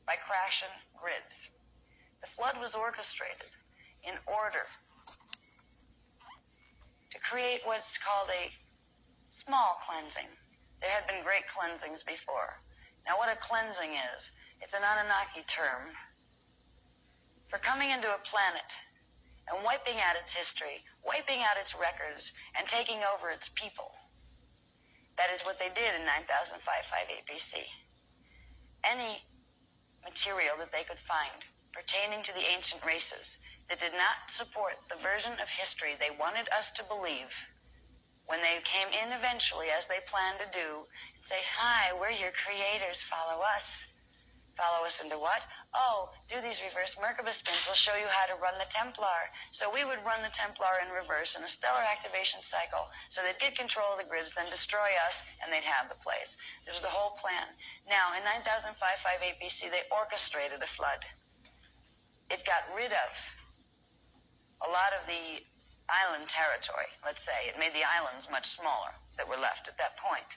by crashing grids. The flood was orchestrated in order to create what's called a small cleansing. There had been great cleansings before. Now what a cleansing is, it's an Anunnaki term for coming into a planet and wiping out its history, wiping out its records, and taking over its people. That is what they did in 9058 BC. Any material that they could find pertaining to the ancient races that did not support the version of history they wanted us to believe, when they came in eventually, as they planned to do, say, hi, we're your creators, follow us. Follow us into what? Oh, do these reverse Merkaba spins. We'll show you how to run the Templar. So we would run the Templar in reverse in a stellar activation cycle. So they'd get control of the grids, then destroy us, and they'd have the place. This was the whole plan. Now, in 9058 BC, they orchestrated a flood. It got rid of a lot of the island territory, let's say. It made the islands much smaller that were left at that point.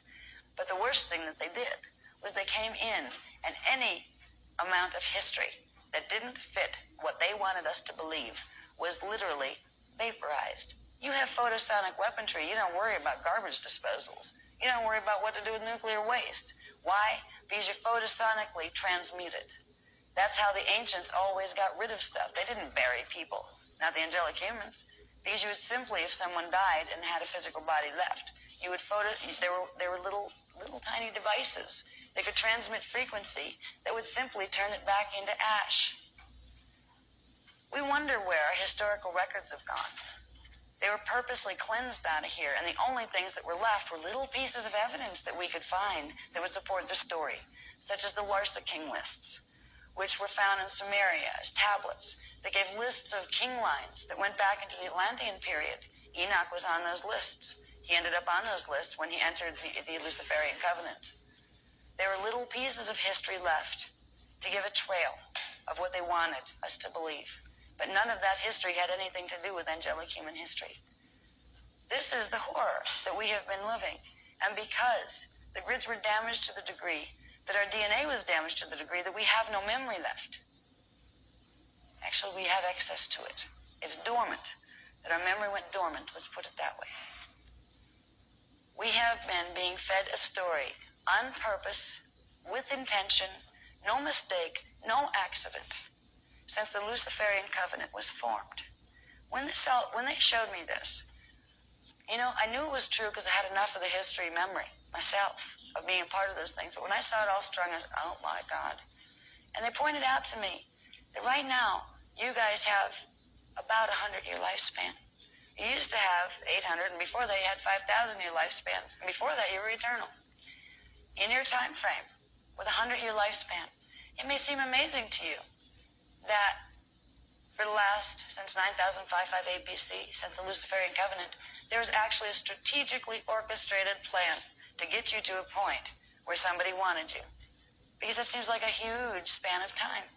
But the worst thing that they did was they came in, and any amount of history that didn't fit what they wanted us to believe was literally vaporized. You have photosonic weaponry. You don't worry about garbage disposals. You don't worry about what to do with nuclear waste. Why? Because you're photosonically transmuted. That's how the ancients always got rid of stuff. They didn't bury people, not the angelic humans. Because you would simply, if someone died and had a physical body left, you would there were little tiny devices. They could transmit frequency that would simply turn it back into ash. We wonder where our historical records have gone. They were purposely cleansed out of here, and the only things that were left were little pieces of evidence that we could find that would support the story, such as the Larsa King lists, which were found in Sumeria as tablets that gave lists of king lines that went back into the Atlantean period. Enoch was on those lists. He ended up on those lists when he entered the Luciferian covenant. There were little pieces of history left to give a trail of what they wanted us to believe. But none of that history had anything to do with angelic human history. This is the horror that we have been living. And because the grids were damaged to the degree that our DNA was damaged to the degree that we have no memory left. Actually, we have access to it. It's dormant. That our memory went dormant, let's put it that way. We have been being fed a story on purpose, with intention, no mistake, no accident, since the Luciferian covenant was formed. When they showed me this, I knew it was true because I had enough of the history memory myself of being a part of those things. But when I saw it all strung, I said, oh my God. And they pointed out to me that right now, you guys have about 100-year lifespan. You used to have 800, and before that you had 5,000-year lifespans. And before that, you were eternal. In your time frame, with a 100-year lifespan, it may seem amazing to you that for the last, since 9058 BC, since the Luciferian covenant, there was actually a strategically orchestrated plan to get you to a point where somebody wanted you. Because it seems like a huge span of time.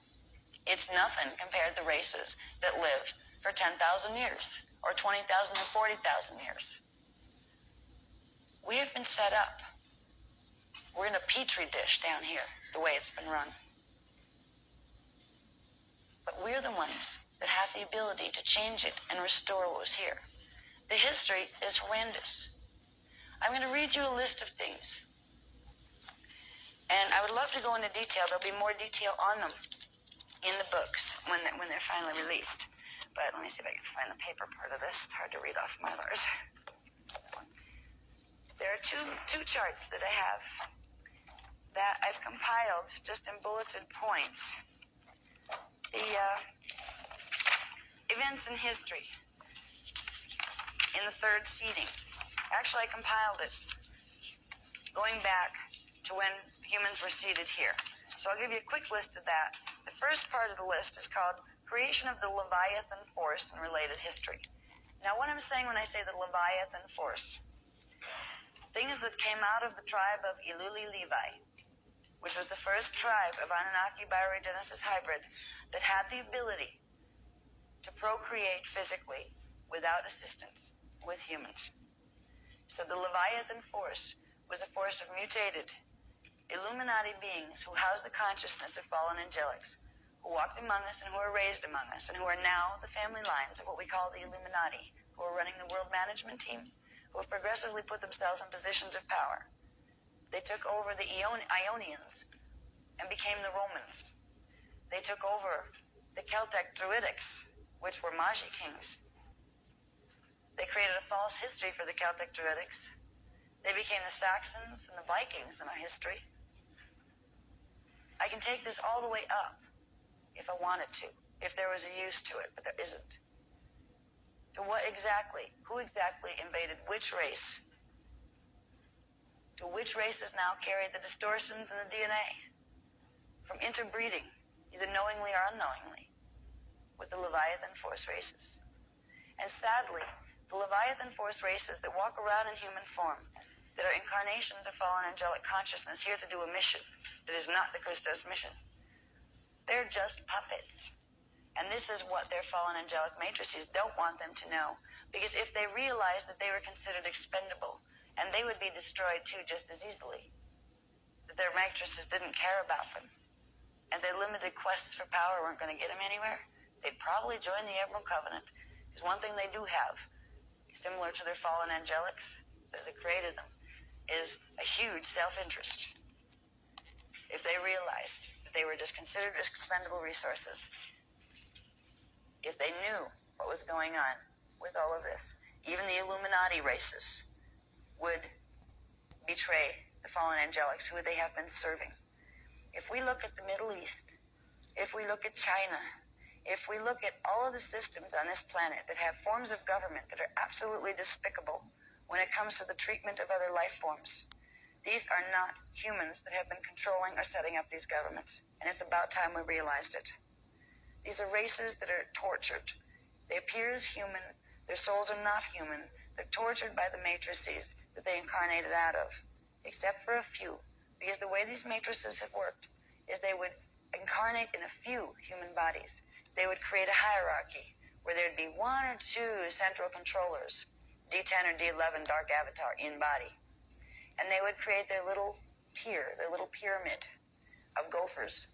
It's nothing compared to races that live for 10,000 years, or 20,000 or 40,000 years. We have been set up. We're in a petri dish down here, the way it's been run. But we're the ones that have the ability to change it and restore what was here. The history is horrendous. I'm going to read you a list of things. And I would love to go into detail. There'll be more detail on them in the books when they're finally released. But let me see if I can find the paper part of this. It's hard to read off Mylars. There are two charts that I have that I've compiled just in bulleted points. The events in history in the third seeding. Actually, I compiled it going back to when humans were seeded here. So I'll give you a quick list of that. The first part of the list is called Creation of the Leviathan Force and Related History. Now, what I'm saying when I say the Leviathan Force, things that came out of the tribe of Iluli Levi, which was the first tribe of Anunnaki bioregenesis hybrid that had the ability to procreate physically without assistance with humans. So the Leviathan force was a force of mutated Illuminati beings who house the consciousness of fallen angelics, who walked among us and who were raised among us, and who are now the family lines of what we call the Illuminati, who are running the world management team, who have progressively put themselves in positions of power. They took over the Ionians and became the Romans. They took over the Celtic Druidics, which were Magi kings. They created a false history for the Celtic Druidics. They became the Saxons and the Vikings in our history. I can take this all the way up if I wanted to, if there was a use to it, but there isn't. To what exactly, who exactly invaded which race? To which races now carry the distortions in the DNA? From interbreeding, either knowingly or unknowingly, with the Leviathan Force races. And sadly, the Leviathan Force races that walk around in human form, that are incarnations of fallen angelic consciousness here to do a mission that is not the Christos mission, they're just puppets. And this is what their fallen angelic matrices don't want them to know. Because if they realized that they were considered expendable, and they would be destroyed too just as easily, that their matrices didn't care about them, and their limited quests for power weren't going to get them anywhere, they'd probably join the Emerald Covenant. Because one thing they do have, similar to their fallen angelics, that created them, is a huge self-interest. If they realized that they were just considered expendable resources, if they knew what was going on with all of this, even the Illuminati races would betray the fallen angelics who they have been serving. If we look at the Middle East, if we look at China, if we look at all of the systems on this planet that have forms of government that are absolutely despicable when it comes to the treatment of other life forms, these are not humans that have been controlling or setting up these governments, and it's about time we realized it. These are races that are tortured. They appear as human. Their souls are not human. They're tortured by the matrices that they incarnated out of, except for a few, because the way these matrices have worked is they would incarnate in a few human bodies. They would create a hierarchy where there'd be one or two central controllers, D10 or D11 dark avatar in body. And they would create their little tier, their little pyramid of gophers